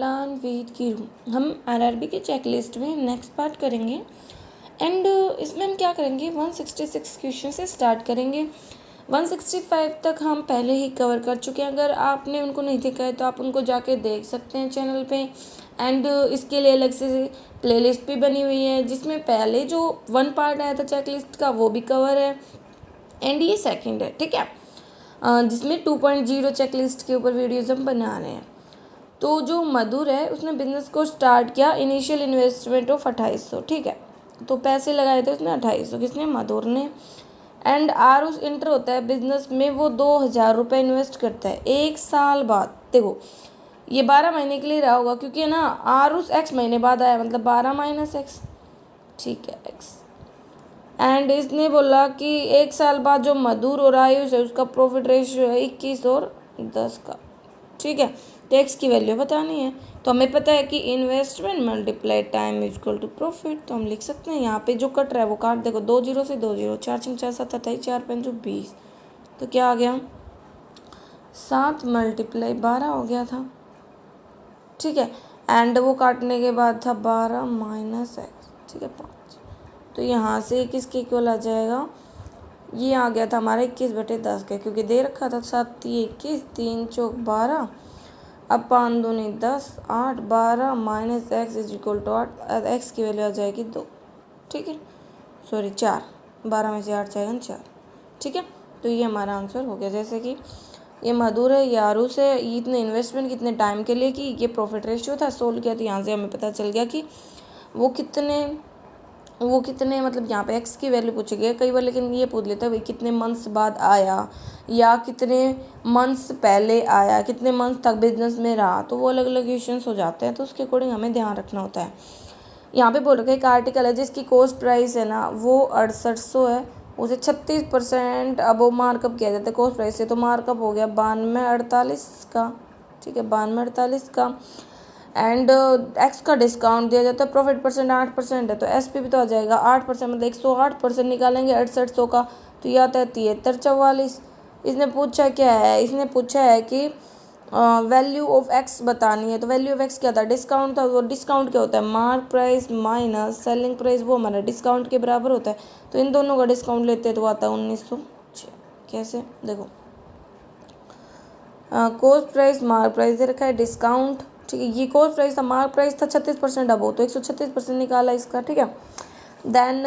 अलान वीद की रूम। हम आरआरबी के चेकलिस्ट में नेक्स्ट पार्ट करेंगे एंड इसमें हम क्या करेंगे 166 क्वेश्चन से स्टार्ट करेंगे। 165 तक हम पहले ही कवर कर चुके हैं। अगर आपने उनको नहीं देखा है तो आप उनको जाके देख सकते हैं चैनल पे। एंड इसके लिए अलग से प्लेलिस्ट भी बनी हुई है जिसमें पहले जो 1 पार्ट आया था चेकलिस्ट का वो भी कवर है एंड ये सेकंड है, ठीक है, जिसमें 2.0 चेकलिस्ट के ऊपर वीडियोज़ हम बना रहे हैं। तो जो मधुर है उसने बिज़नेस को स्टार्ट किया, इनिशियल इन्वेस्टमेंट ऑफ 2800, ठीक है, तो पैसे लगाए थे उसने 2800, किसने, मधुर ने। एंड आरुष इंटर होता है बिजनेस में, वो 2000 रुपये इन्वेस्ट करता है 1 साल बाद। देखो ये 12 महीने के लिए रहा होगा क्योंकि ना आरुष x महीने बाद आया, मतलब 12 माइनस एक्स, ठीक है, x। एंड इसने बोला कि 1 साल बाद जो मधुर और आयुष है उसका प्रॉफिट रेशियो है 21 और 10 का, ठीक है। तो एक्स की वैल्यू बतानी है, तो हमें पता है कि investment multiply time is equal to profit. तो हम लिख सकते हैं यहाँ पे जो कट रहा है वो काट, देखो 2 जीरो से 2 जीरो, 4 6 4 7 28, 4 5 20, तो क्या आ गया 7 मल्टीप्लाई 12 हो गया था, ठीक है। एंड वो काटने के बाद था 12 माइनस एक्स, ठीक है, 5। तो यहाँ से किसके इक्वल आ जाएगा, ये आ गया था हमारा 21/10 का, क्योंकि दे रखा था 7 21, 3 चौक 12, अब 5 दूनी 10, 8 12 minus x is equal to 8, x की वैल्यू आ जाएगी 2, ठीक है, सॉरी 4, 12 में से 8 जाएगा 4, ठीक है। तो ये हमारा आंसर हो गया। जैसे कि ये मधुर है, ये आरुष है, ये इतने इन्वेस्टमेंट कितने टाइम के लिए की, ये प्रॉफिट रेशियो था, सोल्व किया, तो यहाँ से हमें पता चल गया कि वो कितने मतलब यहाँ पे एक्स की वैल्यू पूछी गई है कई बार, लेकिन ये पूछ लेता है भाई कितने मंथ्स बाद आया या कितने मंथ्स पहले आया, कितने मंथ्स तक बिजनेस में रहा, तो वो अलग अलग क्वेश्चंस हो जाते हैं, तो उसके अकॉर्डिंग हमें ध्यान रखना होता है। यहाँ पे बोल रखा है एक आर्टिकल है जिसकी कॉस्ट प्राइस है ना वो 6800 है, उसे 36% अब वो मार्कअप किया जाता है कॉस्ट प्राइस से, तो मार्कअप हो गया 9248 का, ठीक है, 9248 का। एंड एक्स का डिस्काउंट दिया जाता है, प्रॉफिट परसेंट 8% है, तो एस पी भी तो आ जाएगा 8%, मतलब 108% निकालेंगे 6800 का, तो ये आता है 7344। इसने पूछा क्या है, इसने पूछा है कि वैल्यू ऑफ एक्स बतानी है, तो वैल्यू ऑफ एक्स क्या था, डिस्काउंट था, वो डिस्काउंट क्या होता है, mark price minus selling price, वो हमारा डिस्काउंट के बराबर होता है, तो इन दोनों का डिस्काउंट लेते हैं तो आता है 1906। कैसे, देखो कॉस्ट प्राइस मार्क प्राइस दे रखा है, डिस्काउंट, ठीक है, ये कॉस्ट प्राइस था, मार्क प्राइस था 36%, अब हो तो 136% निकाला इसका, ठीक है। देन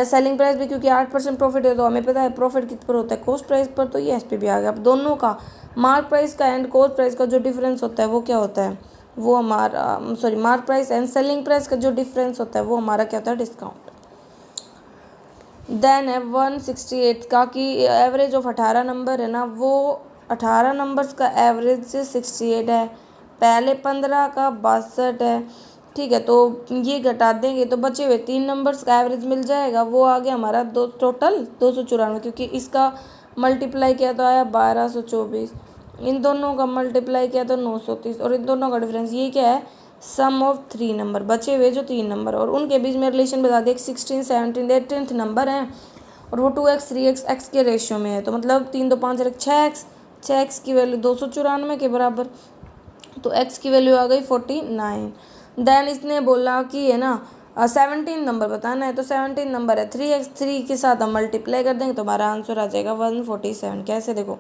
सेलिंग प्राइस भी क्योंकि 8% प्रॉफिट है तो हमें पता है प्रॉफिट किस पर होता है, कॉस्ट प्राइस पर, तो ये एस पी भी आ गया। अब दोनों का मार्क प्राइस का एंड कॉस्ट प्राइस का जो डिफरेंस होता है वो क्या होता है, वो हमारा sorry mark price and selling price का जो डिफरेंस होता है वो हमारा क्या होता है, डिस्काउंट। देन है 168 का कि एवरेज ऑफ 18 नंबर है ना, वो 18 नंबर्स का एवरेज 68 है, पहले 15 का 62 है, ठीक है, तो ये घटा देंगे तो बचे हुए 3 नंबर्स का एवरेज मिल जाएगा, वो आ गया हमारा टोटल 294, क्योंकि इसका मल्टीप्लाई किया तो आया 1224, इन दोनों का मल्टीप्लाई किया तो 930, और इन दोनों का डिफरेंस ये क्या है, सम ऑफ 3 नंबर, बचे हुए जो 3 नंबर और उनके बीच में रिलेशन बता दें, 16 17 18th नंबर है और वो 2x 3x x के रेशियो में है, तो मतलब 3 2 5 6x, 6x की वैल्यू 294 के बराबर, तो x की वैल्यू आ गई 49। देन इसने बोला कि है ना 17 नंबर बताना है, तो 17 नंबर है 3x, 3 के साथ हम मल्टीप्लाई कर देंगे तो हमारा आंसर आ जाएगा 147। कैसे, देखो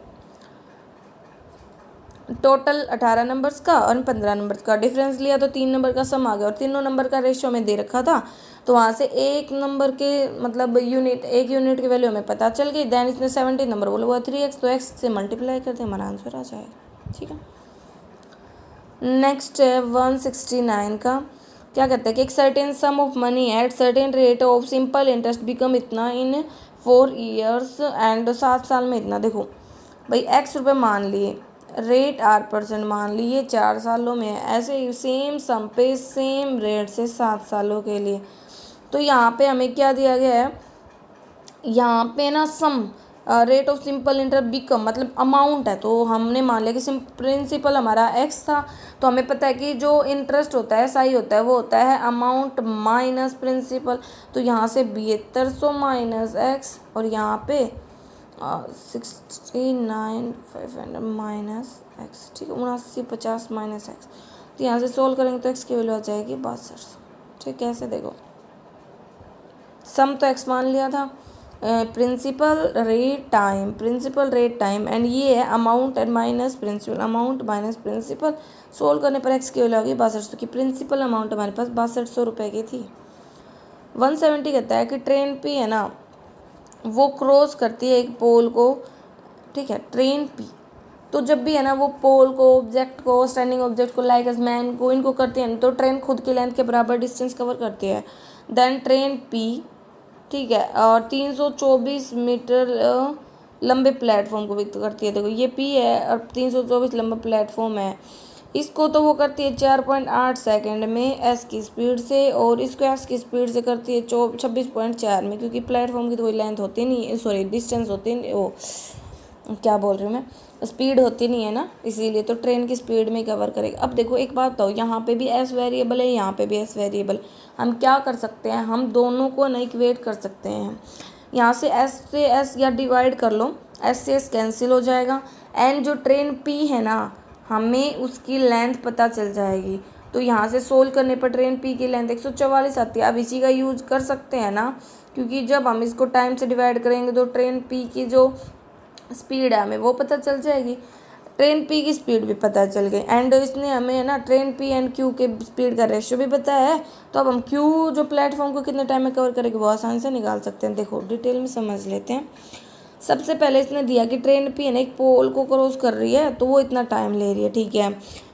टोटल 18 नंबर्स का और 15 नंबर्स का डिफरेंस लिया तो 3 नंबर का सम आ गया, और तीनों नंबर का रेशियो में दे रखा था, तो वहाँ से एक नंबर के मतलब यूनिट, एक यूनिट की वैल्यू हमें पता चल गई। देन इसने 17 नंबर बोला हुआ 3x, तो x से मल्टीप्लाई करते हमारा आंसर आ जाएगा, ठीक है। नेक्स्ट है 169 का, क्या कहते हैं कि एक certain some of money at certain rate of simple interest become इतना इन 4 ईयर्स एंड 7 साल में इतना। देखो भाई x रुपये मान लिए, रेट 8% मान लिए, 4 सालों में है, ऐसे ही सेम सम पे सेम रेट से 7 सालों के लिए। तो यहाँ पे हमें क्या दिया गया है, यहाँ पे ना sum rate of simple interest become मतलब अमाउंट है, तो हमने मान लिया कि प्रिंसिपल हमारा एक्स था, तो हमें पता है कि जो इंटरेस्ट होता है सही होता है वो होता है अमाउंट माइनस प्रिंसिपल, तो यहाँ से 7200 माइनस एक्स और यहाँ पे 69,500 माइनस एक्स, ठीक है, 7950 माइनस एक्स, तो यहाँ से सोल्व करेंगे तो एक्स की वैल्यू आ जाएगी 6200। ठीक, कैसे देखो, सम तो एक्स मान लिया था, प्रिंसिपल रेट टाइम एंड ये है amount and minus principal, amount minus principal. Solve करने पर एक्स की वैल्यू आ गई 6200 की। प्रिंसिपल अमाउंट हमारे पास 6200 रुपये की थी। 170 कहता है कि ट्रेन पी है ना, वो क्रॉस करती है एक पोल को। ठीक है, ट्रेन पी तो जब भी है ना वो पोल को, ऑब्जेक्ट को, स्टैंडिंग ऑब्जेक्ट को, लाइक मैन को, इनको करती है तो ट्रेन खुद की लेंथ के बराबर डिस्टेंस कवर करती है। देन ट्रेन पी, ठीक है, और 324 मीटर लंबे प्लेटफॉर्म को व्यक्त करती है। देखो ये पी है और 324 लंबा प्लेटफॉर्म है, इसको तो वो करती है 4.8 सेकेंड में एस की स्पीड से, और इसको एस की स्पीड से करती है 26.4 में, क्योंकि प्लेटफॉर्म की तो कोई लेंथ होती नहीं, सॉरी डिस्टेंस होती नहीं, वो क्या बोल रही हूँ मैं, स्पीड होती नहीं है ना, इसीलिए तो ट्रेन की स्पीड में कवर करेगा। अब देखो एक बात बताओ, यहाँ पे भी एस वेरिएबल है, यहाँ पे भी एस वेरिएबल। हम क्या कर सकते हैं, हम दोनों को ना इक्वेट कर सकते हैं। यहाँ से एस या डिवाइड कर लो, एस से एस कैंसिल हो जाएगा, एंड जो ट्रेन पी है ना, हमें उसकी लेंथ पता चल जाएगी। तो यहाँ से सोल्व करने पर ट्रेन पी की लेंथ 144 आती है। अब इसी का यूज कर सकते हैं ना, क्योंकि जब हम इसको टाइम से डिवाइड करेंगे तो ट्रेन पी की जो स्पीड है हमें वो पता चल जाएगी, ट्रेन पी की स्पीड भी पता चल गई, एंड इसने हमें है ना ट्रेन पी एंड क्यू के स्पीड का रेशियो भी बताया है। तो अब हम क्यू जो प्लेटफॉर्म को कितने टाइम में कवर करेगी वो आसानी से निकाल सकते हैं। देखो डिटेल में समझ लेते हैं। सबसे पहले इसने दिया कि ट्रेन पी है ना एक पोल को क्रॉस कर रही है तो वो इतना टाइम ले रही है, ठीक है।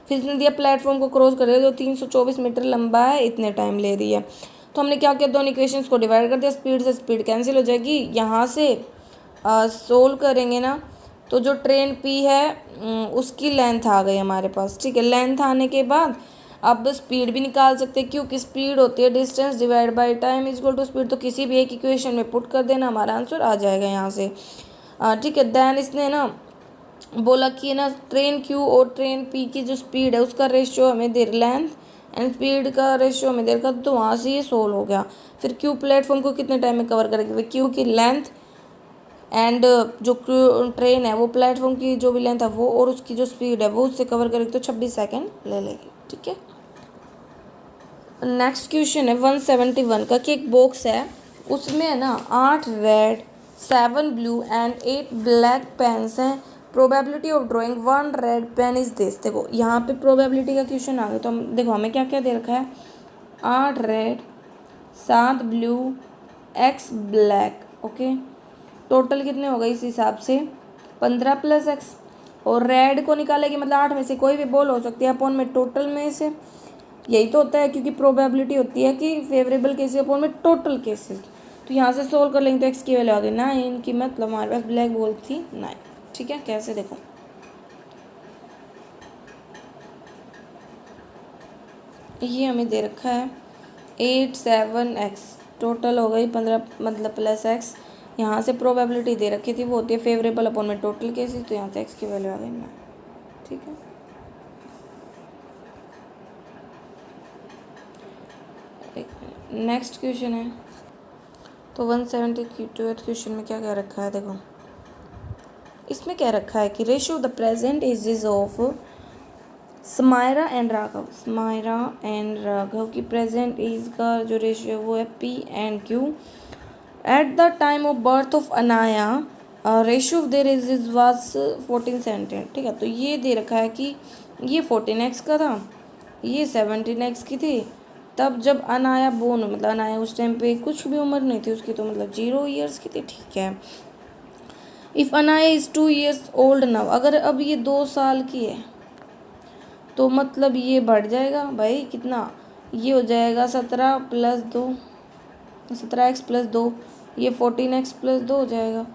फिर इसने दिया प्लेटफॉर्म को क्रॉस कर रही है जो 324 मीटर लंबा है, इतने टाइम ले रही है। तो हमने क्या किया, दोनों इक्वेशंस को डिवाइड कर दिया, स्पीड से स्पीड कैंसिल हो जाएगी। यहाँ से सोल्व करेंगे ना तो जो ट्रेन पी है उसकी लेंथ आ गई हमारे पास, ठीक है। लेंथ आने के बाद अब स्पीड भी निकाल सकते हैं, क्योंकि स्पीड होती है distance divide by time equal to speed. तो किसी भी एक इक्वेशन में पुट कर देना, हमारा आंसर आ जाएगा यहाँ से, ठीक है। देन इसने ना बोला कि ना ट्रेन क्यू और ट्रेन पी की जो स्पीड है उसका रेशियो हमें दे, लेंथ एंड स्पीड का रेशियो हमें दे रखा, तो वहाँ से ये सोल्व हो गया। फिर क्यू प्लेटफॉर्म को कितने टाइम में कवर करेगी, क्यू की लेंथ एंड जो ट्रेन है वो प्लेटफॉर्म की जो भी लेंथ है वो और उसकी जो स्पीड है वो उससे कवर करेगी, तो 26 सेकेंड ले लेगी, ठीक है। नेक्स्ट क्वेश्चन है 171 का, कि एक बॉक्स है उसमें है ना 8 red 7 blue and 8 black pens हैं। Probability of drawing 1 red pen is this. देखो यहाँ पे प्रोबेबिलिटी का क्वेश्चन आ गया, तो हम देखो हमें क्या क्या दे रखा है, 8 red 7 blue x black, okay. Total कितने हो गए इस हिसाब से 15 प्लस एक्स, और रेड को निकालेगी मतलब 8 में से कोई भी बॉल हो सकती है अपॉन में टोटल में से, यही तो होता है, क्योंकि प्रोबेबिलिटी होती है कि फेवरेबल केसेस अपॉन में टोटल केसेस। तो यहाँ से सोल्व कर लेंगे तो एक्स की वैल्यू आ गई 9 की, मतलब हमारे पास ब्लैक बॉल थी 9, ठीक है। कैसे देखो, ये हमें दे रखा है 8 7 एक्स, टोटल हो गई 15 मतलब प्लस एक्स। यहाँ से प्रोबेबिलिटी दे रखी थी वो होती है फेवरेबल अपॉन में टोटल केसेस, तो यहाँ से एक्स की वैल्यू आ गई 9, ठीक है। नेक्स्ट क्वेश्चन है तो 172 क्वेश्चन में क्या कह रखा है, देखो इसमें क्या रखा है कि ratio of the present ages of Samaira and Raghav की प्रेजेंट एज का जो रेशियो है वो है P and Q. Eight the time of birth of Anaya ratio of their edges was 14-17, ठीक है। तो ये दे रखा है कि ये 14x का था, ये 17x की थी, तब जब अनाया बोर्न, मतलब अनाया उस टाइम पे कुछ भी उम्र नहीं थी उसकी, तो मतलब 0 ईयर्स की थी, ठीक है। If Anaya is 2 years old now, अगर अब ये 2 साल की है तो मतलब ये बढ़ जाएगा भाई कितना, ये हो जाएगा 17 प्लस 2, 17x प्लस 2, ये 14x प्लस 2 हो जाएगा,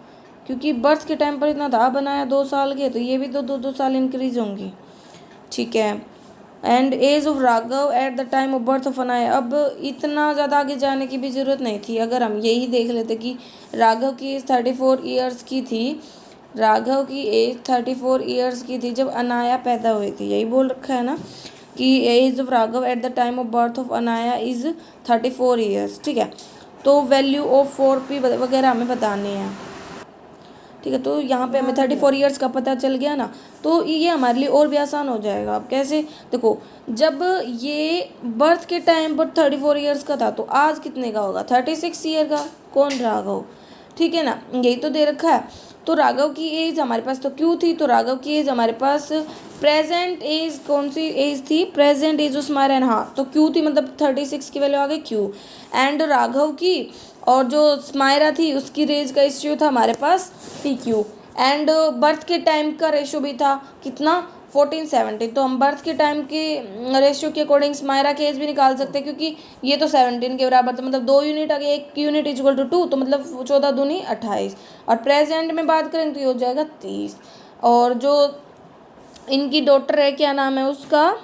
क्योंकि बर्थ के टाइम पर इतना था, बनाया 2 साल के, तो ये भी 2 साल इंक्रीज होंगी, ठीक है। And age of Raghav at the time of birth of Anaya, अब इतना ज़्यादा आगे जाने की भी ज़रूरत नहीं थी, अगर हम यही देख लेते कि राघव की एज 34 ईयर्स की थी, राघव की एज 34 ईयर्स की थी जब अनाया पैदा हुई थी, यही बोल रखा है ना कि age of Raghav at the time of birth of Anaya is 34 years, ठीक है। तो वैल्यू ऑफ 4p वगैरह हमें बतानी है, ठीक है। तो यहाँ पे हमें 34 ईयर्स का पता चल गया ना, तो ये हमारे लिए और भी आसान हो जाएगा। अब कैसे, देखो जब ये बर्थ के टाइम पर 34 ईयर्स का था तो आज कितने का होगा, 36 ईयर का। कौन, राघव, ठीक है ना, यही तो दे रखा है। तो राघव की एज हमारे पास तो क्यू थी, तो राघव की एज हमारे पास प्रेजेंट एज, कौन सी एज थी, प्रेजेंट एज उस हमारे, हाँ तो क्यू थी, मतलब 36 की वैल्यू आ गई क्यू। एंड राघव की और जो स्मायरा थी उसकी रेज का रेशियो था हमारे पास पी क्यू। एंड बर्थ के टाइम का रेशियो भी था कितना, 14-17। तो हम बर्थ के टाइम के रेशियो के अकॉर्डिंग स्मायरा की एज भी निकाल सकते हैं, क्योंकि ये तो 17 के बराबर था, मतलब 2 यूनिट आ गए, 1 यूनिट इक्वल टू 2, तो मतलब 14 दूनी 28। और प्रेजेंट में बात करें तो ये हो जाएगा 30। और जो इनकी डॉटर है, क्या नाम है उसका,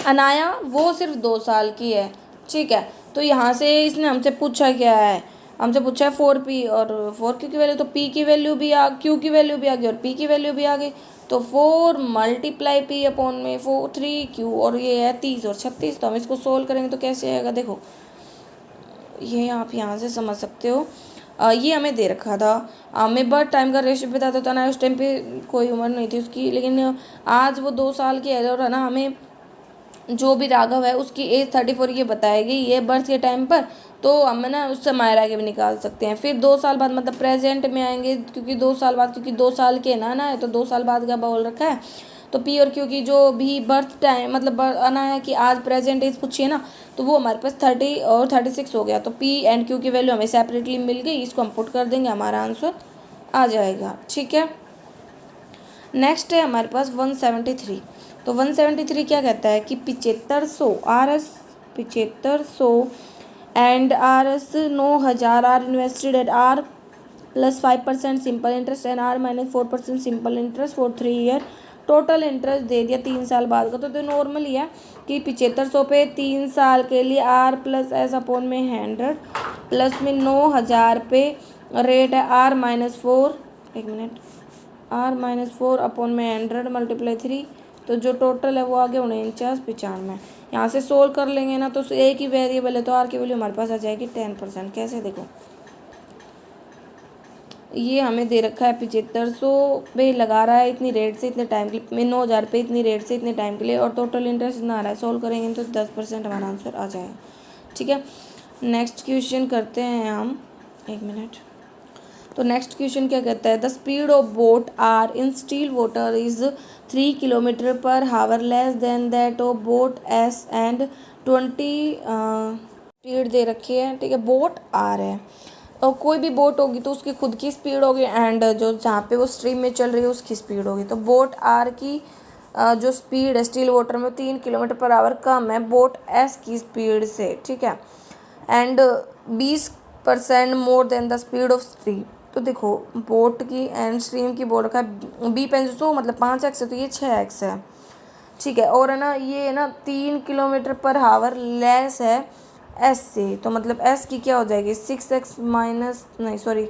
अनाया, वो सिर्फ 2 साल की है, ठीक है। तो यहाँ से इसने हमसे पूछा क्या है, हमसे पूछा है 4p, और 4q की वैल्यू, तो p की वैल्यू भी आ, q की वैल्यू भी आ गई और p की वैल्यू भी आ गई। तो 4 मल्टीप्लाई p अपॉन में 3q, और ये है 30 और 36। तो हम इसको सोल्व करेंगे तो कैसे आएगा, देखो ये आप यहाँ से समझ सकते हो। ये हमें दे रखा था, हमें बर्थ टाइम का रेशियो बताता था ना, उस टाइम पे कोई उम्र नहीं थी उसकी, लेकिन आज वो 2 साल की है, और है ना हमें जो भी राघव है उसकी एज 34 ये बताएगी ये बर्थ के टाइम पर। तो हम ना उससे मायरा के भी निकाल सकते हैं। फिर 2 साल बाद, मतलब प्रेजेंट में आएंगे, क्योंकि 2 साल बाद, क्योंकि 2 साल के ना है, तो 2 साल बाद का बोल रखा है। तो पी और क्यू की जो भी बर्थ टाइम, मतलब आना है कि आज प्रेजेंट एज पूछिए ना, तो वो हमारे पास 30 और 36 हो गया। तो पी एंड क्यू की वैल्यू हमें सेपरेटली मिल गई, इसको हम पुट कर देंगे, हमारा आंसर आ जाएगा, ठीक है। नेक्स्ट है हमारे पास 173। तो 173 क्या कहता है कि 7500 RS 7500 and RS 9000 are invested at R plus 5% simple interest and R minus 4% simple interest for 3 year. Total interest दे दिया 3 साल बाद का। तो नॉर्मल ही है कि 7500 पे 3 साल के लिए R प्लस एस अपॉन में 100 प्लस में 9000 पे रेट है R माइनस 4, एक मिनट, R-4 अपॉन में 100 मल्टीप्लाई 3। तो जो टोटल है वो आ गया 49-95। यहाँ से सोल्व कर लेंगे ना, तो एक ही वेरिएबल है तो R की वैल्यू हमारे पास आ जाएगी 10%। कैसे, देखो ये हमें दे रखा है 7500 पे लगा रहा है इतनी रेट से इतने टाइम के लिए, 9000 पे इतनी रेट से इतने टाइम के लिए, और टोटल इंटरेस्ट इतना आ रहा है। सोल्व करेंगे तो 10% हमारा आंसर आ जाएगा, ठीक है। नेक्स्ट क्वेश्चन करते हैं हम, एक मिनट। तो नेक्स्ट क्वेश्चन क्या कहता है, the speed of boat are in still water is 3 kilometre per hour less than that of boat S and 20 speed दे रखी है, ठीक है। बोट आर है और कोई भी बोट होगी तो उसकी खुद की स्पीड होगी, एंड जो जहाँ पे वो स्ट्रीम में चल रही है उसकी स्पीड होगी। तो बोट आर की जो स्पीड है स्टिल वाटर में 3 किलोमीटर पर आवर कम है बोट एस की स्पीड से, ठीक है। And 20% more than the speed of stream. तो देखो बोट की एंड स्ट्रीम की बोल रखा है B/100, मतलब 5x है तो ये 6x है, ठीक है। और है ना ये है ना 3 किलोमीटर पर हावर लेस है एस से, तो मतलब एस की क्या हो जाएगी 6x माइनस, नहीं सॉरी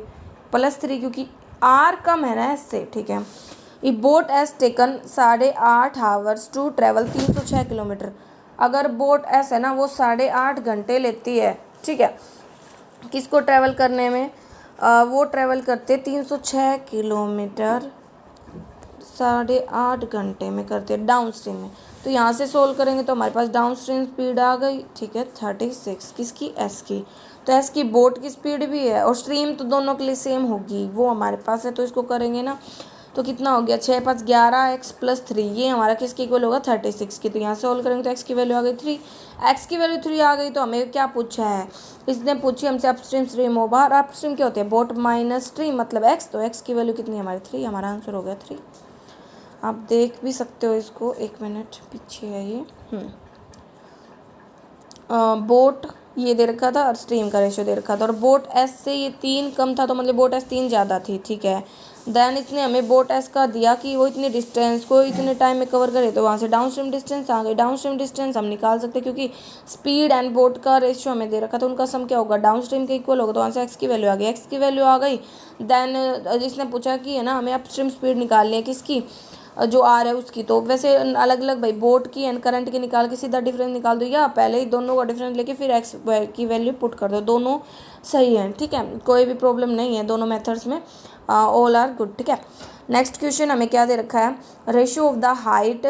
+3, क्योंकि आर कम है ना एस से, ठीक है। ये boat S taken 8.5 hours to travel 306 kilometre. अगर बोट एस है ना वो 8.5 घंटे लेती है, ठीक है, किसको ट्रैवल करने में, वो ट्रैवल करते 306 किलोमीटर 8.5 घंटे में करते डाउन स्ट्रीम में। तो यहाँ से सोल्व करेंगे तो हमारे पास डाउन स्ट्रीम स्पीड आ गई, ठीक है 36, किसकी, एस की। तो एस की बोट की स्पीड भी है और स्ट्रीम तो दोनों के लिए सेम होगी, वो हमारे पास है। तो इसको करेंगे ना तो कितना हो गया, 6×5 11 x + 3, ये हमारा किसके इक्वल होगा 36 की। तो यहाँ सोल्व करेंगे तो x की वैल्यू आ गई 3, x की वैल्यू 3 आ गई। तो हमें क्या पूछा है, इसने पूछी हमसे अपस्ट्रीम स्ट्रीम ओवर। अपस्ट्रीम क्या होते हैं, बोट माइनस स्ट्रीम मतलब x, तो x की वैल्यू कितनी है हमारी 3, हमारा आंसर हो गया 3। आप देख भी सकते हो इसको, एक मिनट पीछे है ये, बोट ये दे रखा था और स्ट्रीम का रेशियो दे रखा था, और बोट एस से ये 3 कम था, तो मतलब बोट एस 3 ज़्यादा थी, ठीक है। देन इसने हमें बोट एस का दिया कि वो इतनी डिस्टेंस को इतने टाइम में कवर करे, तो वहाँ से डाउन स्ट्रीम डिस्टेंस आ गई। डाउन स्ट्रीम डिस्टेंस हम निकाल सकते क्योंकि स्पीड एंड बोट का रेशियो हमें दे रखा था, उनका सम क्या होगा डाउन स्ट्रीम के इक्वल होगा। तो वहाँ से एक्स की वैल्यू आ गई, एक्स की वैल्यू आ गई। देन इसने पूछा कि है ना हमें अपस्ट्रीम स्पीड निकालनी है किसकी, जो आर है उसकी। तो वैसे अलग अलग भाई बोट की एंड करंट की निकाल के सीधा डिफरेंस निकाल दो, या पहले ही दोनों का डिफरेंस लेके फिर एक्स की वैल्यू पुट कर दो, दोनों सही है, ठीक है, कोई भी प्रॉब्लम नहीं है दोनों मेथड्स में। All are good. ठीक है, नेक्स्ट क्वेश्चन हमें क्या दे रखा है, ratio of the height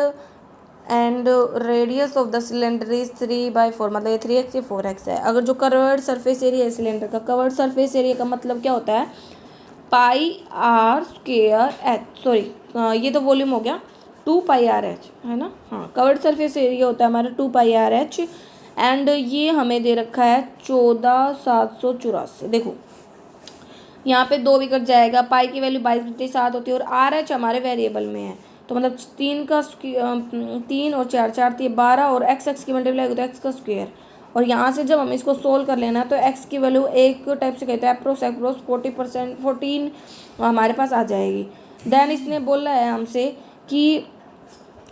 and radius of the cylinder is 3/4, मतलब ये 3x ये 4x है। अगर जो कर्वर्ड सरफेस एरिया है सिलेंडर का, कर्वर्ड सरफेस एरिया का मतलब क्या होता है, pi r square h, sorry ये तो वॉल्यूम हो गया, 2πr/h है ना। हाँ, कर्व्ड सरफेस एरिया होता है हमारा 2πr/h एंड ये हमें दे रखा है 14,784। देखो यहाँ पे 2 भी कट जाएगा, पाई की वैल्यू 22/7 होती है और RH हमारे वेरिएबल में है, तो मतलब 3 और 4 4 थी 12 और x की मल्टीप्लाई होता है x का स्क्वायर। और यहाँ से जब हम इसको सोल्व कर लेना तो x की वैल्यू एक टाइप से कहते हैं अप्रोक्स 40% 14 हमारे पास आ जाएगी। देन इसने बोला है हमसे कि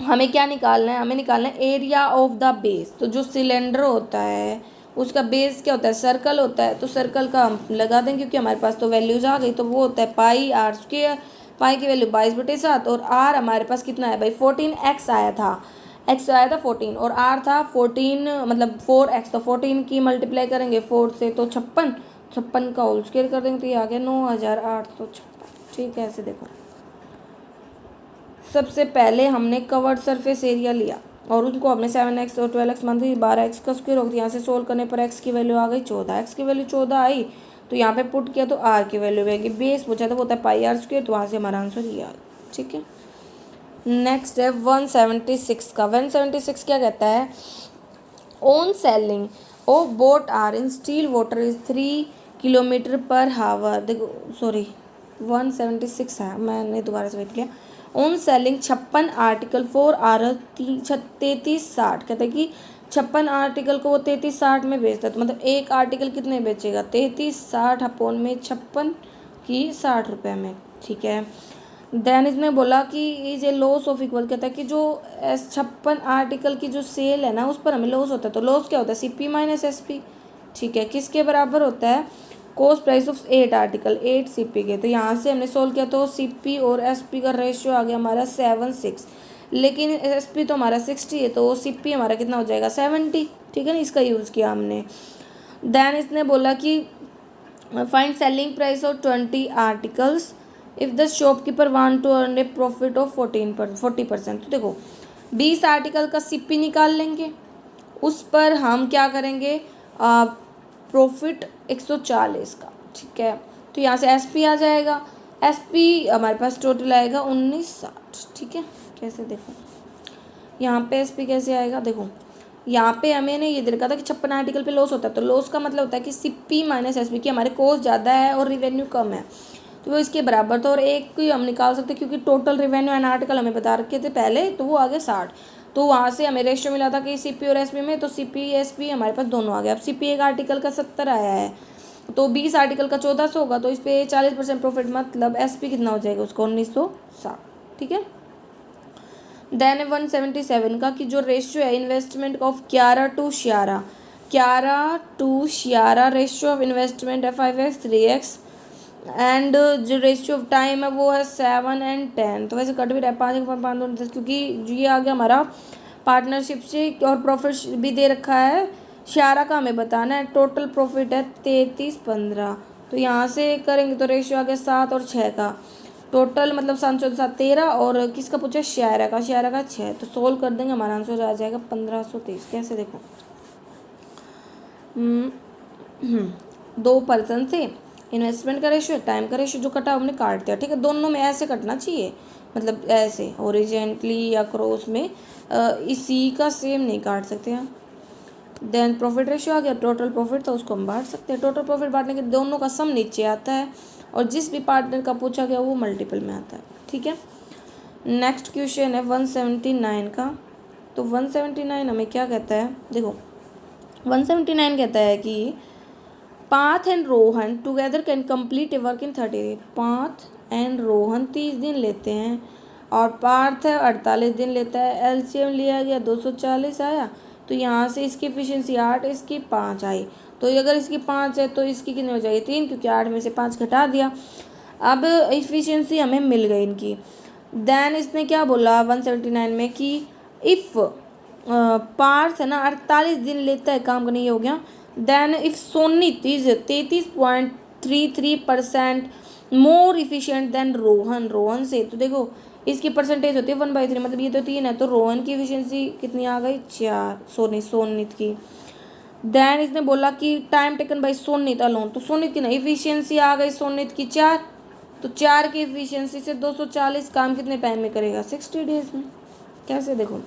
हमें क्या निकालना है, हमें निकालना है एरिया ऑफ द बेस। तो जो सिलेंडर होता है उसका बेस क्या होता है, सर्कल होता है, तो सर्कल का हम लगा देंगे क्योंकि हमारे पास तो वैल्यूज आ गई, तो वो होता है पाई आर स्क्वायर, पाई की वैल्यू 22/7 और आर हमारे पास कितना है भाई 14x आया था, x आया था 14 और r था 14 मतलब 4x, तो 14 की मल्टीप्लाई करेंगे 4 से तो 56 का होल स्क्वायर कर देंगे तो ये आ गया 9,856। ठीक है, ऐसे देखो सबसे पहले हमने कवर्ड सरफेस एरिया लिया और उसको हमने 7x और 12x मान दी, 12x का स्क्वायर हो गया, यहाँ से सोल्व करने पर x की वैल्यू आ गई 14, x की वैल्यू 14 आई तो यहाँ पे पुट किया तो r की वैल्यू आएगी, बेस पूछा तो वो होता है पाई आर स्क्वायर, तो वहाँ से हमारा आंसर ये आ गया। ठीक है, नेक्स्ट है 176 का। 176 क्या कहता है, on selling of boat are in still water is 3 km/h। देखो सॉरी 176 है, मैंने दोबारा से वेट किया। On selling 56 article for R 3360, कहते हैं कि 56 आर्टिकल को वो 3360 में बेचता है, तो मतलब एक आर्टिकल कितने बेचेगा 3360 अपॉन में 56 की 60 रुपये में। ठीक है, देन इसने बोला कि is a loss of equal, कहता है कि जो 56 आर्टिकल की जो सेल है ना उस पर हमें लॉस होता है, तो लॉस क्या होता है CP - SP। ठीक है, किसके बराबर होता है, cost price of 8 article 8 CP के, तो यहाँ से हमने सोल्व किया तो CP और SP का रेशियो आ गया हमारा 7:6, लेकिन SP तो हमारा 60 है तो CP हमारा कितना हो जाएगा 70। ठीक है ना, इसका यूज़ किया हमने। देन इसने बोला कि find selling price of 20 articles if the shopkeeper want to earn a profit of 40%। तो देखो 20 आर्टिकल का CP निकाल लेंगे, उस पर हम क्या करेंगे प्रॉफिट 140 का। ठीक है, तो यहाँ से SP आ जाएगा, SP हमारे पास टोटल आएगा 1960। ठीक है, कैसे देखो यहाँ पे SP कैसे आएगा, देखो यहाँ पे हमें ने ये दे रखा था कि 56 आर्टिकल पे लॉस होता है, तो लॉस का मतलब होता है कि CP - SP की हमारे कॉस्ट ज़्यादा है और रिवेन्यू कम है, तो वो इसके बराबर था। और एक ही हम निकाल सकते क्योंकि टोटल रिवेन्यू एंड आर्टिकल हमें बता रखे थे पहले, तो वो आ गया 60, तो वहाँ से हमें रेशियो मिला था कि CP और SP में, तो CP SP हमारे पास दोनों आ गए। अब CP एक आर्टिकल का 70 आया है तो 20 आर्टिकल का 1400 होगा, तो इस पर 40% प्रॉफिट, मतलब SP कितना हो जाएगा उसको 1960। ठीक है, देन 177 का कि जो रेशियो है इन्वेस्टमेंट ऑफ क्यारा टू शियारा रेशियो ऑफ इन्वेस्टमेंट है 5x 3x एंड जो रेशियो ऑफ टाइम है वो है 7 and 10, तो वैसे कट भी रहा है 5 2 10 क्योंकि ये आ गया हमारा पार्टनरशिप से, और प्रॉफिट भी दे रखा है शियारा का हमें बताना है। टोटल प्रॉफिट है 3315, तो यहाँ से करेंगे तो रेशियो आ गया 7 और 6 का, टोटल मतलब 7 14 7 13 और किसका पूछा शियारा का 6, तो सोल्व कर देंगे हमारा आंसर आ जाएगा 1530। कैसे देखो 2 पर्सन थे, इन्वेस्टमेंट का रेशियो टाइम का रेशियो जो कटा हमने काट दिया। ठीक है, दोनों में ऐसे कटना चाहिए, मतलब ऐसे ओरिजेंटली या क्रॉस में, इसी का सेम नहीं काट सकते हैं। देन प्रॉफिट रेशियो आ गया, टोटल प्रॉफिट था उसको हम बांट सकते हैं, टोटल प्रॉफिट बांटने के दोनों का सम नीचे आता है और जिस भी पार्टनर का पूछा गया वो मल्टीपल में आता है। ठीक है, नेक्स्ट क्वेश्चन है 179 का। तो 179 हमें क्या कहता है, देखो 179 कहता है कि path and Rohan together can complete A work in 30 days. Path and Rohan 30 दिन लेते हैं और पार्थ है 48 दिन लेता है, LCM लिया गया 240 आया, तो यहाँ से इसकी एफिशिएंसी 8 इसकी 5 आई, तो अगर इसकी 5 है तो इसकी कितनी हो जाएगी 3, क्योंकि 8 में से 5 घटा दिया। अब एफिशिएंसी हमें मिल गई इनकी। देन इसने क्या बोला 179 में कि इफ़ पार्थ है ना 48 दिन लेता है काम करने, ये हो गया। Then if Soni 33.33% more efficient than Rohan, Rohan से तो देखो इसकी परसेंटेज होती है 1/3, मतलब ये तो 3 है, तो रोहन की एफिशिएंसी कितनी आ गई 4, सोनित की। देन इसने बोला कि time taken by Sonit alone, तो सोनित की नहीं एफिशिएंसी आ गई सोनित की 4, तो 4 की एफिशिएंसी से 240 काम कितने टाइम में करेगा 60 डेज में। कैसे देखो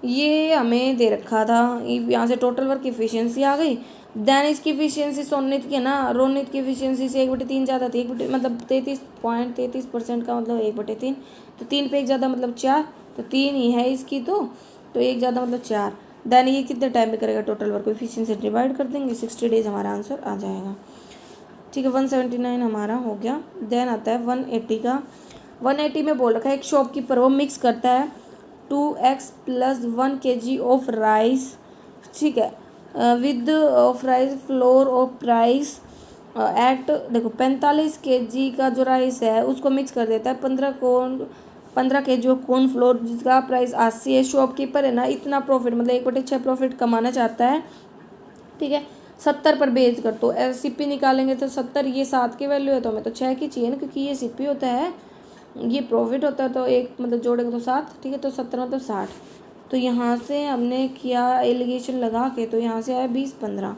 ये हमें दे रखा था, यहाँ से टोटल वर्क एफिशिएंसी आ गई। देन इसकी एफिशिएंसी सोनित की है ना, रोनित की एफिशिएंसी से 1/3 ज़्यादा थी, मतलब 33.33% का मतलब 1/3, तो 3 पे 1 ज़्यादा मतलब 4, तो 3 ही है इसकी, तो 1 ज़्यादा मतलब 4। देन ये कितने टाइम में करेगा टोटल वर्क, एफिशिएंसी डिवाइड कर देंगे 60 डेज, हमारा आंसर आ जाएगा। ठीक है 179 हमारा हो गया। देन आता है 180 का। 180 में बोल रखा है एक शॉपकीपर वो मिक्स करता है 2x + 1 kg ऑफ राइस, ठीक है, with of rice flour of price at, देखो 45 kg का जो राइस है उसको मिक्स कर देता है 15 kg ऑफ कॉर्न फ्लोर जिसका प्राइस 80 है। शॉपकीपर है ना इतना प्रॉफिट मतलब 1/6 प्रॉफिट कमाना चाहता है, ठीक है, 70 पर बेच कर, तो सीपी निकालेंगे तो 70, ये 7 की वैल्यू है तो हमें तो 6 की चाहिए ना, क्योंकि ये सीपी होता है ये प्रॉफिट होता है, तो एक मतलब जोड़ेंगे तो 7, ठीक है, तो 70 मतलब 60, तो यहाँ से हमने किया एलिगेशन लगा के, तो यहाँ से आया 20-15,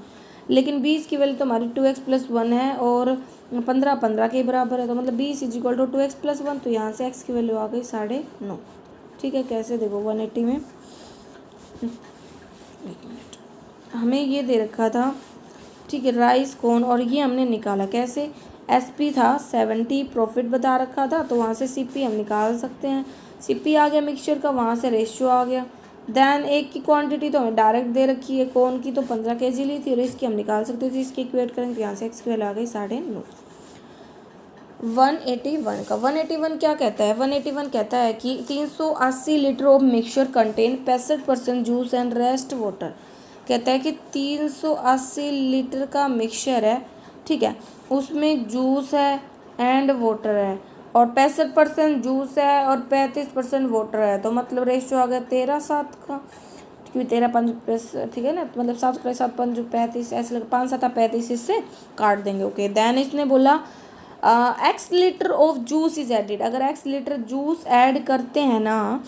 लेकिन 20 की वैल्यू तो हमारी 2x + 1 है और 15 के बराबर है, तो मतलब 20 = 2x + 1, तो यहाँ से x की वैल्यू आ गई 9.5। ठीक है, कैसे देखो 180 में, एक मिनट, हमें ये दे रखा था, ठीक है, राइस कॉर्न, और ये हमने निकाला कैसे, एसपी था 70 प्रॉफिट बता रखा था, तो वहाँ से सीपी हम निकाल सकते हैं, सीपी आ गया मिक्सचर का, वहाँ से रेशियो आ गया। देन एक की क्वांटिटी तो हमें डायरेक्ट दे रखी है, कॉर्न की तो 15 kg ली थी और इसकी हम निकाल सकते थे, इसकी इक्वेट करेंगे तो यहाँ से एक्स की वैल्यू आ गई 9.5। 181 का 181 क्या कहता है, 181 कहता है कि 380 litre of mixture contain 65% juice and rest water, कहता है कि 380 लीटर का मिक्सचर है, ठीक है, उसमें जूस है एंड वाटर है, और 65% जूस है और 35% वाटर है, तो मतलब रेशियो आ गया 13:7 का, क्योंकि 13×5 ठीक है ना, मतलब 7×7=5 ऐसे लगा, 5×7=35, इससे काट देंगे। ओके, देन इसने बोला x litre of juice is added, अगर एक्स लीटर जूस ऐड करते हैं ना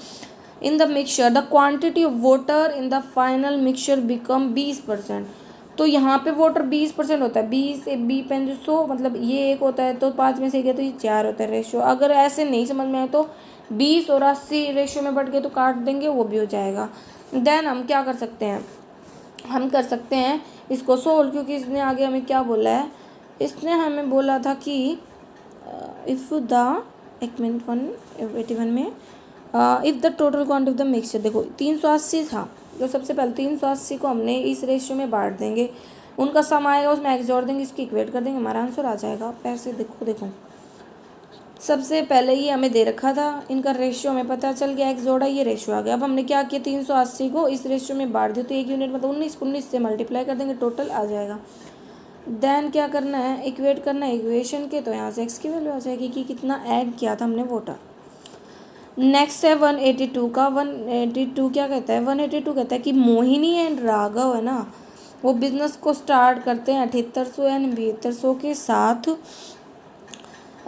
in the mixture the quantity of water in the final mixture become 20%, तो यहाँ पे वाटर 20% होता है, 20 से 20×100 मतलब ये एक होता है, तो 5 में से गया तो ये 4 होता है रेशियो। अगर ऐसे नहीं समझ में आए तो 20 और 80 रेशियो में बढ़ गए तो काट देंगे, वो भी हो जाएगा। देन हम क्या कर सकते हैं, हम कर सकते हैं इसको सोल्व, क्योंकि इसने आगे हमें क्या बोला है, इसने हमें बोला था कि इफ़ द, एक मिनट 181 में if the total quantity of the mixture, देखो 380 था, तो सबसे पहले 380 को हमने इस रेशियो में बांट देंगे, उनका सम आएगा उसमें एक्स जोड़ देंगे, इसकी इक्वेट कर देंगे, हमारा आंसर आ जाएगा। पैसे देखो सबसे पहले ये हमें दे रखा था, इनका रेशियो हमें पता चल गया, एक्स जोड़ा ये रेशियो आ गया। अब हमने क्या किया 380 को इस रेशियो में बांट दिया, तो 1 यूनिट मतलब 19 से मल्टीप्लाई कर देंगे, टोटल आ जाएगा। देन क्या करना है, इक्वेट करना है इक्वेशन के, तो यहाँ से एक्स की वैल्यू आ जाएगी कि कितना ऐड किया था हमने वाटर। नेक्स्ट है 182 का। 182 क्या कहता है, 182 कहता है कि मोहिनी एंड राघव है ना, वो बिजनेस को स्टार्ट करते हैं 7800 एंड 7200 के साथ।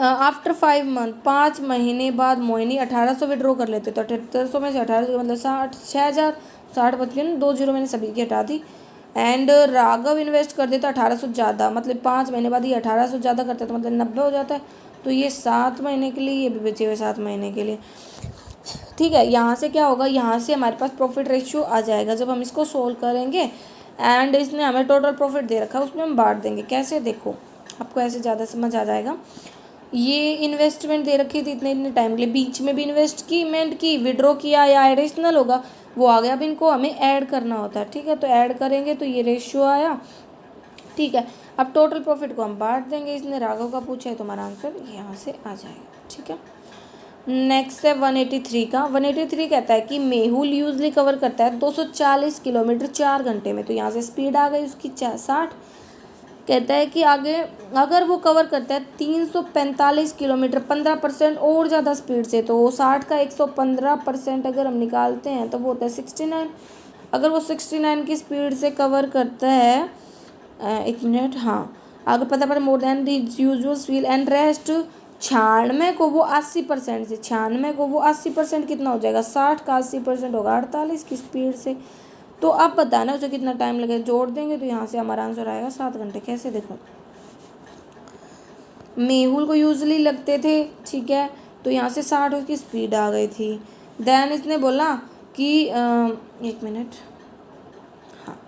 आफ्टर 5 मंथ, 5 महीने बाद मोहिनी 1800 विड्रॉ कर लेते, तो 7800 में से 1800 मतलब 60 60 बच गए ना, 2 जीरो मैंने सभी की हटा दी। एंड राघव इन्वेस्ट कर देता 1800 ज़्यादा, मतलब 5 महीने बाद ये 1800 ज़्यादा करता है, तो मतलब 90 हो जाता है, तो ये 7 महीने के लिए, ये भी बचे हुए 7 महीने के लिए। ठीक है, यहाँ से क्या होगा, यहाँ से हमारे पास प्रॉफिट रेशियो आ जाएगा जब हम इसको सोल्व करेंगे। एंड इसने हमें टोटल प्रॉफिट दे रखा है, उसमें हम बांट देंगे, कैसे देखो आपको ऐसे ज़्यादा समझ आ जाएगा। ये इन्वेस्टमेंट दे रखी थी इतने इतने टाइम के लिए, बीच में भी इन्वेस्टमेंट की, विड्रॉ किया या एडिशनल होगा वो आ गया, अब इनको हमें ऐड करना होता है, ठीक है, तो ऐड करेंगे तो ये रेशियो आया, ठीक है। अब टोटल प्रॉफिट को हम बांट देंगे, इसने राघव का पूछा है तो हमारा आंसर यहाँ से आ जाएगा, ठीक है। नेक्स्ट है 183 का। 183 कहता है कि मेहुल यूजली कवर करता है 240 किलोमीटर 4 घंटे में, तो यहाँ से स्पीड आ गई उसकी 60। कहता है कि आगे अगर वो कवर करता है 345 किलोमीटर 15% और ज़्यादा स्पीड से, तो 60 का 115% अगर हम निकालते हैं तो वो होता है 69। अगर वो 69 की स्पीड से कवर करता है, एक मिनट, हाँ, अगर पता पड़े more than the usual speed and rest 96 को वो 80% से, 96 को वो 80% कितना हो जाएगा, 60 का 80% होगा 48 की स्पीड से। तो अब बताना उसे कितना टाइम लगेगा, जोड़ देंगे तो यहाँ से हमारा आंसर आएगा 7 घंटे। कैसे, देखो मेहुल को यूजली लगते थे, ठीक है, तो यहाँ से 60 उसकी स्पीड आ गई थी। देन इसने बोला कि 1 मिनट, हाँ,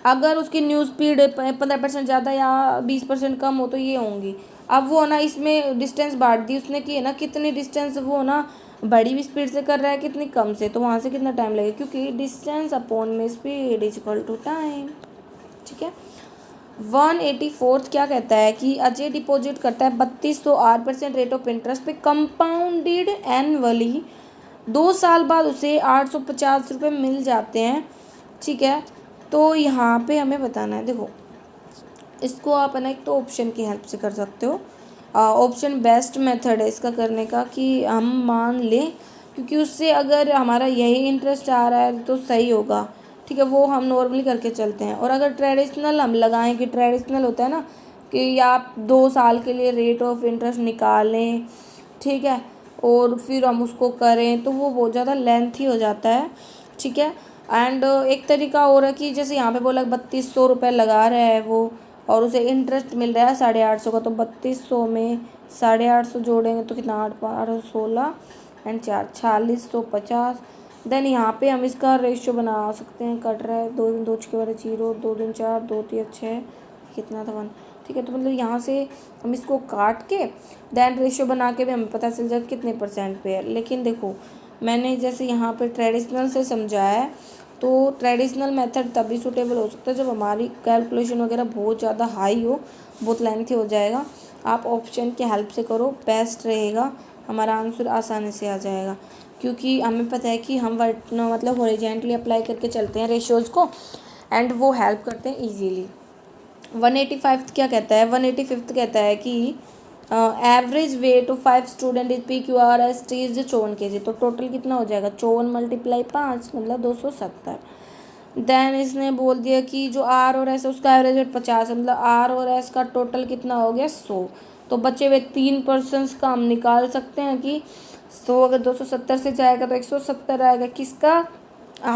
अगर उसकी न्यूज़ स्पीड 15% ज़्यादा या 20% कम हो तो ये होंगी। अब वो ना इसमें डिस्टेंस बांट दी उसने कि है ना कितनी डिस्टेंस वो ना बड़ी भी स्पीड से कर रहा है कितनी कम से, तो वहाँ से कितना टाइम लगेगा, क्योंकि डिस्टेंस अपॉन में speed is equal to time. ठीक है। 184 क्या कहता है कि अजय डिपॉजिट करता है 3208% रेट ऑफ इंटरेस्ट पे कंपाउंडेड एनुअली, 2 साल बाद उसे 850 रुपये मिल जाते हैं। ठीक है, तो यहाँ पे हमें बताना है, देखो इसको आप है ना एक तो ऑप्शन की हेल्प से कर सकते हो। ऑप्शन बेस्ट मेथड है इसका करने का कि हम मान लें, क्योंकि उससे अगर हमारा यही इंटरेस्ट आ रहा है तो सही होगा। ठीक है, वो हम नॉर्मली करके चलते हैं। और अगर ट्रेडिशनल हम लगाएं, कि ट्रेडिशनल होता है ना कि आप 2 साल के लिए रेट ऑफ इंटरेस्ट निकालें, ठीक है, और फिर हम उसको करें, तो वो बहुत ज़्यादा लेंथी हो जाता है। ठीक है, एंड एक तरीका और है कि जैसे यहाँ पे बोला 3200 रुपये लगा रहा है वो और उसे इंटरेस्ट मिल रहा है 850 का, तो 3200 में 850 जोड़ेंगे तो कितना, 8 8 16 एंड 4 4650। देन यहाँ पे हम इसका रेशियो बना सकते हैं, कट रहा है 2 दूनी 2 6 12 0 2 दूनी 4 2 3 6 कितना था 1। ठीक है, तो मतलब यहाँ से हम इसको काट के देन रेशियो बना के भी हमें पता चल जाए कितने परसेंट पे है। लेकिन देखो मैंने जैसे यहाँ पे ट्रेडिशनल से समझाया है, तो ट्रेडिशनल मेथड तभी सूटेबल हो सकता है जब हमारी कैलकुलेशन वगैरह बहुत ज़्यादा हाई हो, बहुत लेंथी हो जाएगा। आप ऑप्शन की हेल्प से करो, बेस्ट रहेगा, हमारा आंसर आसानी से आ जाएगा। क्योंकि हमें पता है कि हम मतलब हॉरिजॉन्टली अप्लाई करके चलते हैं रेशियोज़ को, एंड वो हेल्प करते हैं ईजीली। 185 क्या कहता है, 185 कहता है कि average weight of 5 student is PQRST is 54 kg। तो टोटल कितना हो जाएगा, 54 × 5 मतलब 270। देन इसने बोल दिया कि जो R और S है उसका एवरेज वेट 50 है, मतलब R और S का टोटल कितना हो गया 100। तो बचे हुए 3% का हम निकाल सकते हैं कि 100 अगर 270 से जाएगा तो 170 आएगा किसका,